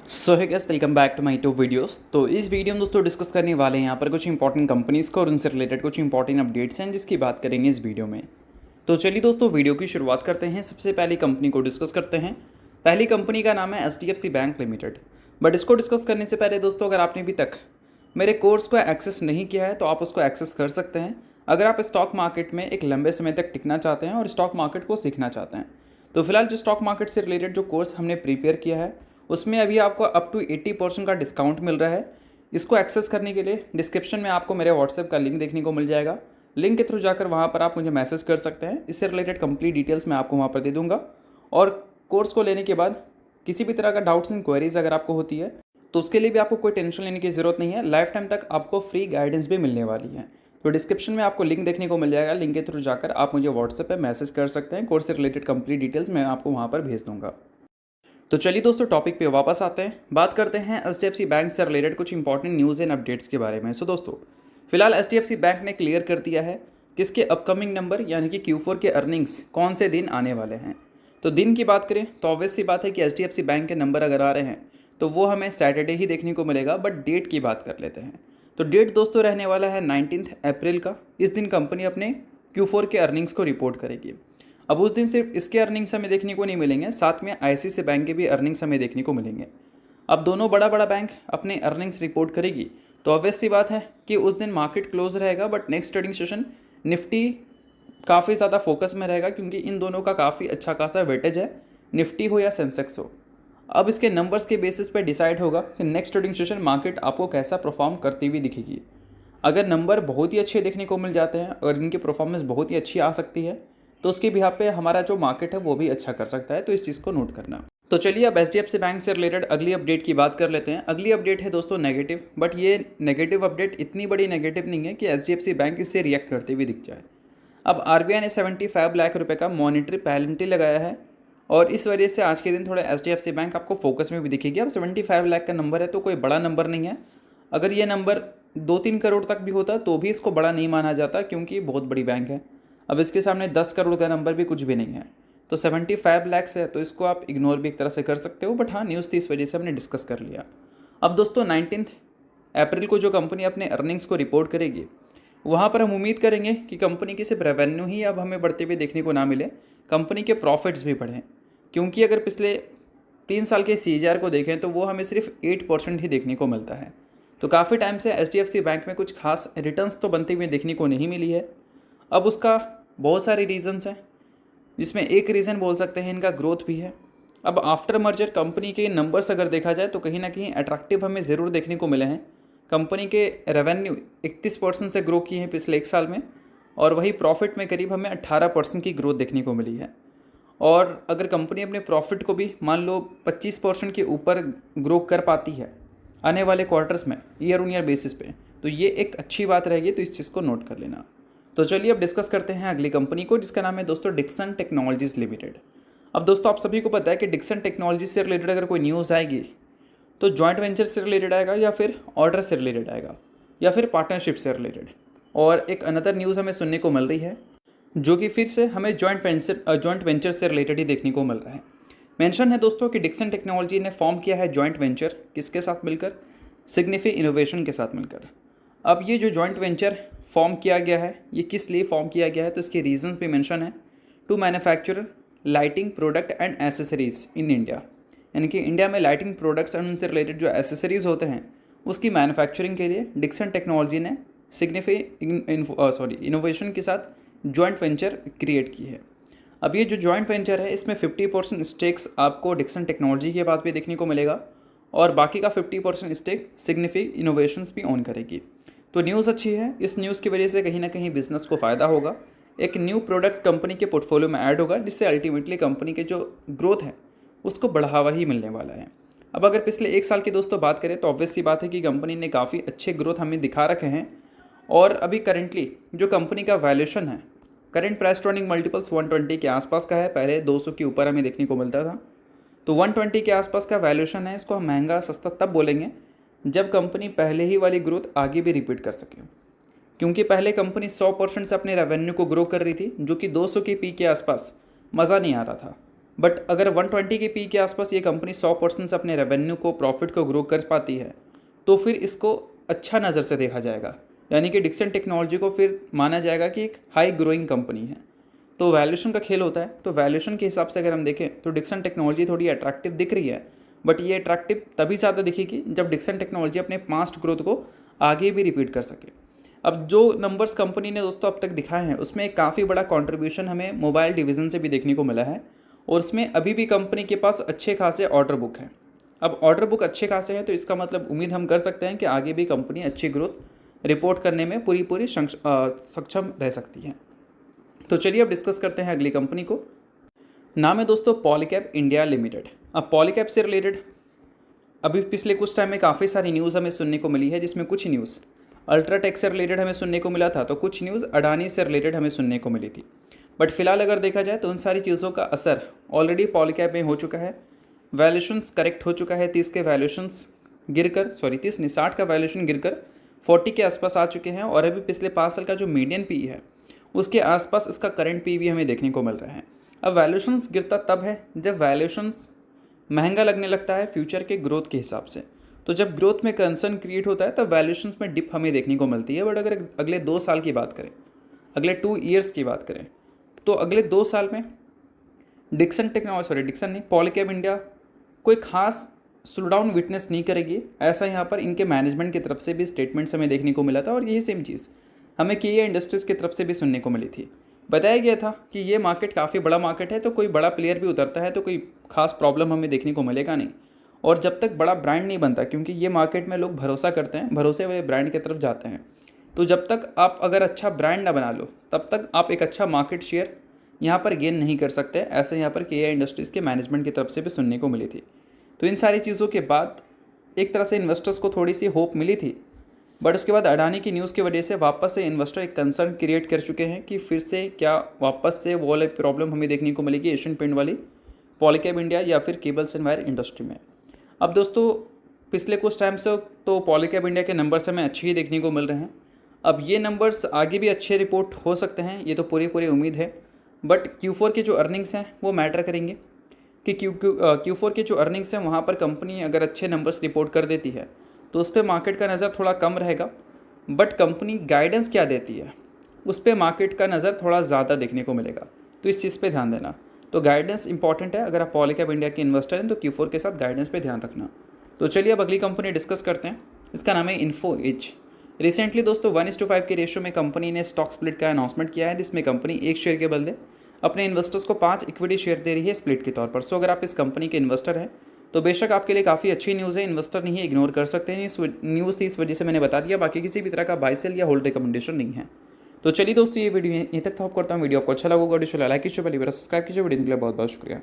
So hi guys, welcome back to my to videos. तो इस video में दोस्तों डिस्कस करने वाले हैं यहाँ पर कुछ इंपॉर्टेंट कंपनीज़ को और उनसे रिलेटेड कुछ इंपॉर्टेंट अपडेट्स हैं जिसकी बात करेंगे इस वीडियो में। तो चलिए दोस्तों वीडियो की शुरुआत करते हैं। सबसे पहली कंपनी को डिस्कस करते हैं। पहली कंपनी का नाम है HDFC बैंक लिमिटेड। बट इसको डिस्कस करने से पहले दोस्तों, अगर आपने अभी तक मेरे कोर्स को एक्सेस नहीं किया है तो आप उसको एक्सेस कर सकते हैं। अगर आप स्टॉक मार्केट में एक लंबे समय तक टिकना चाहते हैं और स्टॉक मार्केट को सीखना चाहते हैं, तो फिलहाल जो स्टॉक मार्केट से रिलेटेड जो कोर्स हमने प्रिपेयर किया है उसमें अभी आपको अप टू 80% का डिस्काउंट मिल रहा है। इसको एक्सेस करने के लिए डिस्क्रिप्शन में आपको मेरे व्हाट्सएप का लिंक देखने को मिल जाएगा। लिंक के थ्रू जाकर वहाँ पर आप मुझे मैसेज कर सकते हैं। इससे रिलेटेड कंप्लीट डिटेल्स मैं आपको वहाँ पर दे दूँगा। और कोर्स को लेने के बाद किसी भी तरह का डाउट्स एंड क्वेरीज अगर आपको होती है तो उसके लिए भी आपको कोई टेंशन लेने की ज़रूरत नहीं है। लाइफ टाइम तक आपको फ्री गाइडेंस भी मिलने वाली है। तो डिस्क्रिप्शन में आपको लिंक देखने को मिल जाएगा। लिंक के थ्रू जाकर आप मुझे व्हाट्सएप पे मैसेज कर सकते हैं। कोर्स से रिलेटेड कंप्लीट डिटेल्स मैं आपको वहाँ पर भेज दूँगा। तो चलिए दोस्तों टॉपिक पे वापस आते हैं। बात करते हैं HDFC बैंक से रिलेटेड कुछ इंपॉर्टेंट न्यूज़ एंड अपडेट्स के बारे में। सो दोस्तों फिलहाल HDFC बैंक ने क्लियर कर दिया है कि इसके अपकमिंग नंबर यानी कि Q4 के अर्निंग्स कौन से दिन आने वाले हैं। तो दिन की बात करें तो ऑब्वियस सी बात है कि HDFC बैंक के नंबर अगर आ रहे हैं तो वो हमें सैटरडे ही देखने को मिलेगा। बट डेट की बात कर लेते हैं। तो डेट दोस्तों रहने वाला है 19 अप्रैल का। इस दिन कंपनी अपने Q4 के अर्निंग्स को रिपोर्ट करेगी। अब उस दिन सिर्फ इसके अर्निंग्स हमें देखने को नहीं मिलेंगे, साथ में ICICI बैंक के भी अर्निंग्स हमें देखने को मिलेंगे। अब दोनों बड़ा बड़ा बैंक अपने अर्निंग्स रिपोर्ट करेगी तो ऑब्वियस सी बात है कि उस दिन मार्केट क्लोज रहेगा। But next trading session Nifty काफ़ी ज़्यादा फोकस में रहेगा क्योंकि इन दोनों का काफ़ी अच्छा खासा वेटेज है, निफ्टी हो या सेंसेक्स हो। अब इसके नंबर्स के बेसिस पे डिसाइड होगा कि नेक्स्ट ट्रेडिंग सेशन मार्केट आपको कैसा परफॉर्म करती हुई दिखेगी। अगर नंबर बहुत ही अच्छे देखने को मिल जाते हैं और इनकी परफॉर्मेंस बहुत ही अच्छी आ सकती है तो उसके बिहाफ पे हमारा जो मार्केट है वो भी अच्छा कर सकता है। तो इस चीज़ को नोट करना। तो चलिए अब HDFC बैंक से रिलेटेड अगली अपडेट की बात कर लेते हैं। अगली अपडेट है दोस्तों नेगेटिव। बट ये नेगेटिव अपडेट इतनी बड़ी नेगेटिव नहीं है कि HDFC बैंक इससे रिएक्ट करते हुए दिख जाए। अब RBI ने 75 लाख रुपये का मॉनिटरी पेनल्टी लगाया है और इस वजह से आज के दिन थोड़ा HDFC बैंक आपको फोकस में भी दिखेगी। अब 75 लाख का नंबर है तो कोई बड़ा नंबर नहीं है। अगर ये नंबर 2-3 करोड़ तक भी होता तो भी इसको बड़ा नहीं माना जाता क्योंकि बहुत बड़ी बैंक है। अब इसके सामने 10 करोड़ का नंबर भी कुछ भी नहीं है। तो 75 लाख है तो इसको आप इग्नोर भी एक तरह से कर सकते हो। बट हाँ, न्यूज़ थी इस वजह से हमने डिस्कस कर लिया। अब दोस्तों 19 अप्रैल को जो कंपनी अपने अर्निंग्स को रिपोर्ट करेगी वहाँ पर हम उम्मीद करेंगे कि कंपनी की सिर्फ रेवेन्यू ही अब हमें बढ़ते हुए देखने को ना मिले, कंपनी के प्रॉफिट्स भी बढ़ें। क्योंकि अगर पिछले 3 साल के CAGR को देखें तो वो हमें सिर्फ 8% ही देखने को मिलता है। तो काफ़ी टाइम से HDFC बैंक में कुछ खास रिटर्न्स तो बनते हुए देखने को नहीं मिली है। अब उसका बहुत सारे रीजंस हैं जिसमें एक रीज़न बोल सकते हैं इनका ग्रोथ भी है। अब आफ्टर मर्जर कंपनी के नंबर्स अगर देखा जाए तो कहीं ना कहीं अट्रैक्टिव हमें ज़रूर देखने को मिले हैं। कंपनी के रेवेन्यू 31% से ग्रो किए हैं पिछले 1 साल में और वही प्रॉफिट में करीब हमें 18% की ग्रोथ देखने को मिली है। और अगर कंपनी अपने प्रॉफिट को भी मान लो 25% के ऊपर ग्रो कर पाती है आने वाले क्वार्टर्स में ईयर ऑन ईयर बेसिस पे, तो ये एक अच्छी बात रहेगी। तो इस चीज़ को नोट कर लेना। तो चलिए अब डिस्कस करते हैं अगली कंपनी को जिसका नाम है दोस्तों डिक्सन टेक्नोलॉजीज़ लिमिटेड। अब दोस्तों आप सभी को पता है कि डिक्सन टेक्नोलॉजी से रिलेटेड अगर कोई न्यूज़ आएगी तो जॉइंट वेंचर से रिलेटेड आएगा या फिर ऑर्डर से रिलेटेड आएगा या फिर पार्टनरशिप से रिलेटेड। और एक अनदर न्यूज़ हमें सुनने को मिल रही है जो कि फिर से हमें जॉइंट वेंचर से रिलेटेड ही देखने को मिल रहा है। मेंशन है दोस्तों कि डिक्सन टेक्नोलॉजी ने फॉर्म किया है जॉइंट वेंचर किसके साथ मिलकर, सिग्निफी इनोवेशन के साथ मिलकर। अब ये जो जॉइंट वेंचर फॉर्म किया गया है ये किस लिए फॉर्म किया गया है तो इसके रीजंस भी मेंशन है। To manufacture lighting product and accessories in India, यानी कि इंडिया में लाइटिंग प्रोडक्ट्स एंड उनसे रिलेटेड जो एसेसरीज होते हैं उसकी मैन्युफैक्चरिंग के लिए डिक्सन टेक्नोलॉजी ने सिग्निफी इनोवेशन के साथ जॉइंट वेंचर क्रिएट की है। अब ये जो जॉइंट वेंचर है इसमें 50% स्टेक्स आपको डिक्सन टेक्नोलॉजी के पास भी देखने को मिलेगा और बाकी का 50% स्टेक सिग्निफी इनोवेशंस भी ऑन करेगी। तो न्यूज़ अच्छी है। इस न्यूज़ की वजह से कहीं ना कहीं बिजनेस को फ़ायदा होगा, एक न्यू प्रोडक्ट कंपनी के पोर्टफोलियो में ऐड होगा जिससे अल्टीमेटली कंपनी के जो ग्रोथ है उसको बढ़ावा ही मिलने वाला है। अब अगर पिछले 1 साल की दोस्तों बात करें तो ऑब्वियस सी बात है कि कंपनी ने काफ़ी अच्छे ग्रोथ हमें दिखा रखे हैं। और अभी करेंटली जो कंपनी का वैल्यूएशन है, current price to earning multiples 120 के आसपास का है। पहले 200 के ऊपर हमें देखने को मिलता था। तो 120 के आसपास का वैल्यूएशन है। इसको हम महंगा सस्ता तब बोलेंगे जब कंपनी पहले ही वाली ग्रोथ आगे भी रिपीट कर सके। क्योंकि पहले कंपनी 100% से अपने रेवेन्यू को ग्रो कर रही थी जो कि 200 के पी के आसपास मज़ा नहीं आ रहा था। बट अगर 120 के पी के आसपास ये कंपनी 100% से अपने रेवेन्यू को, प्रॉफिट को ग्रो कर पाती है तो फिर इसको अच्छा नज़र से देखा जाएगा, यानी कि डिक्सन टेक्नोलॉजी को फिर माना जाएगा कि एक हाई ग्रोइंग कंपनी है। तो वैल्यूएशन का खेल होता है, तो वैल्यूएशन के हिसाब से अगर हम देखें तो डिक्सन टेक्नोलॉजी थोड़ी अट्रैक्टिव दिख रही है, बट ये अट्रैक्टिव तभी ज़्यादा दिखेगी जब डिक्सन टेक्नोलॉजी अपने पास्ट ग्रोथ को आगे भी रिपीट कर सके। अब जो नंबर्स कंपनी ने दोस्तों अब तक दिखाए हैं उसमें काफ़ी बड़ा कंट्रीब्यूशन हमें मोबाइल डिवीज़न से भी देखने को मिला है, और उसमें अभी भी कंपनी के पास अच्छे खासे ऑर्डर बुक हैं। अब ऑर्डर बुक अच्छे खासे हैं तो इसका मतलब उम्मीद हम कर सकते हैं कि आगे भी कंपनी अच्छी ग्रोथ रिपोर्ट करने में पूरी सक्षम रह सकती है। तो चलिए अब डिस्कस करते हैं अगली कंपनी को। नाम है दोस्तों पॉलीकैब इंडिया लिमिटेड। अब पॉलीकैब से रिलेटेड अभी पिछले कुछ टाइम में काफ़ी सारी न्यूज़ हमें सुनने को मिली है, जिसमें कुछ न्यूज़ अल्ट्राटेक से रिलेटेड हमें सुनने को मिला था, तो कुछ न्यूज़ अडानी से रिलेटेड हमें सुनने को मिली थी। बट फिलहाल अगर देखा जाए तो उन सारी चीज़ों का असर ऑलरेडी पॉलीकैब में हो चुका है। वैल्यूशंस करेक्ट हो चुका है, 30 के वैल्यूशंस गिरकर 60 का वैल्यूशन गिरकर 40 के आसपास आ चुके हैं, और अभी पिछले 5 साल का जो मीडियन पी है उसके आसपास इसका करंट पी भी हमें देखने को मिल रहा है। अब वैल्यूशंस गिरता तब है जब वैल्यूशंस महंगा लगने लगता है फ्यूचर के ग्रोथ के हिसाब से। तो जब ग्रोथ में कंसर्न क्रिएट होता है तब वैल्यूशंस में डिप हमें देखने को मिलती है। बट अगर अगले 2 साल की बात करें, अगले 2 ईयर्स की बात करें, तो अगले 2 साल में डिक्सन नहीं, पॉलीकैब इंडिया कोई खास स्लो डाउन विटनेस नहीं करेगी, ऐसा यहाँ पर इनके मैनेजमेंट की तरफ से भी स्टेटमेंट्स हमें देखने को मिला था। और यही सेम चीज़ हमें KA इंडस्ट्रीज़ की तरफ से भी सुनने को मिली थी। बताया गया था कि ये मार्केट काफ़ी बड़ा मार्केट है, तो कोई बड़ा प्लेयर भी उतरता है तो कोई खास प्रॉब्लम हमें देखने को मिलेगा नहीं। और जब तक बड़ा ब्रांड नहीं बनता, क्योंकि ये मार्केट में लोग भरोसा करते हैं, भरोसे वाले ब्रांड की तरफ जाते हैं, तो जब तक आप अगर अच्छा ब्रांड ना बना लो तब तक आप एक अच्छा मार्केट शेयर यहाँ पर गेन नहीं कर सकते। ऐसे यहाँ पर KA इंडस्ट्रीज़ के मैनेजमेंट की तरफ से भी सुनने को मिली थी। तो इन सारी चीज़ों के बाद एक तरह से इन्वेस्टर्स को थोड़ी सी होप मिली थी, बट उसके बाद अडानी की न्यूज़ की वजह से वापस से इन्वेस्टर एक कंसर्न क्रिएट कर चुके हैं कि फिर से क्या वापस से वो वाली प्रॉब्लम हमें देखने को मिलेगी एशियन पेंट वाली, पॉलीकैब इंडिया या फिर केबल्स एंड वायर इंडस्ट्री में। अब दोस्तों पिछले कुछ टाइम से तो पॉलीकैब इंडिया के नंबर्स हमें अच्छे ही देखने को मिल रहे हैं। अब ये नंबर्स आगे भी अच्छे रिपोर्ट हो सकते हैं, ये तो पूरी उम्मीद है। बट Q4 के जो अर्निंग्स हैं वो मैटर करेंगे कि Q4 के जो अर्निंग्स हैं वहाँ पर कंपनी अगर अच्छे नंबर्स रिपोर्ट कर देती है तो उस पर मार्केट का नज़र थोड़ा कम रहेगा। बट कंपनी गाइडेंस क्या देती है उस पर मार्केट का नज़र थोड़ा ज़्यादा देखने को मिलेगा, तो इस चीज़ पे ध्यान देना। तो गाइडेंस इंपॉर्टेंट है, अगर आप पॉलीकैब इंडिया के इन्वेस्टर हैं तो Q4 के साथ गाइडेंस पे ध्यान रखना। तो चलिए अब अगली कंपनी डिस्कस करते हैं, इसका नाम है इन्फो एज। रिसेंटली दोस्तों 1:5 के रेशियो में कंपनी ने स्टॉक स्प्लिट का अनाउंसमेंट किया है, जिसमें कंपनी 1 शेयर के बदले अपने इन्वेस्टर्स को 5 इक्विटी शेयर दे रही है स्प्लिट के तौर पर। सो अगर आप इस कंपनी के इन्वेस्टर हैं तो बेशक आपके लिए काफ़ी अच्छी न्यूज़ है, इन्वेस्टर नहीं है इग्नोर कर सकते हैं। इस न्यूज़ थी इस वजह से मैंने बता दिया, बाकी किसी भी तरह का बाय सेल या होल्ड रिकमेंडेशन नहीं है। तो चलिए दोस्तों ये वीडियो यहीं तक था, करता हूँ। वीडियो आपको अच्छा लगा होगा, लाइक कीजिए, सब्सक्राइब कीजिए। वीडियो के लिए बहुत बहुत शुक्रिया।